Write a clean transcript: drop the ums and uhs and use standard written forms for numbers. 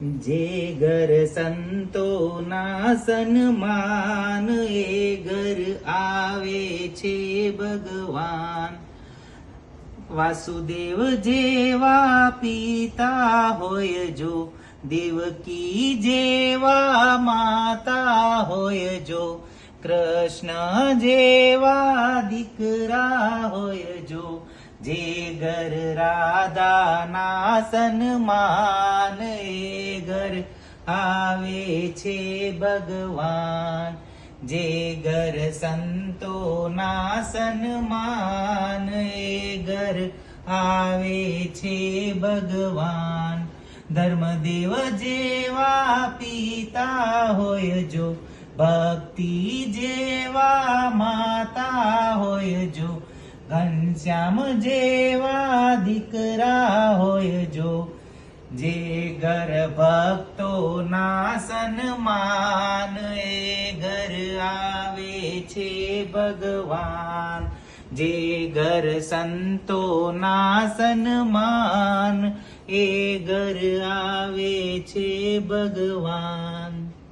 જે ઘર સંતોના સન્માન એ ઘર આવે છે ભગવાન. વાસુદેવ જેવા પિતા હોય જો, દેવકી જેવા માતા હોય જો, કૃષ્ણ જેવા દીકરા હોય જો, જે ઘર રાધાના સન્માન એ ઘર આવે છે ભગવાન. જે ઘર સંતોના સન્માન એ ઘર આવે છે ભગવાન. ધર્મદેવ જેવા પિતા હોય જો, ભક્તિ જેવા માતા હોય જો, ઘનશ્યામ જેવા દીકરા હોય જો, જે ઘર ભક્તોના સન્માન એ ઘર આવે છે ભગવાન. જે ઘર સંતોના સન્માન એ ઘર આવે છે ભગવાન.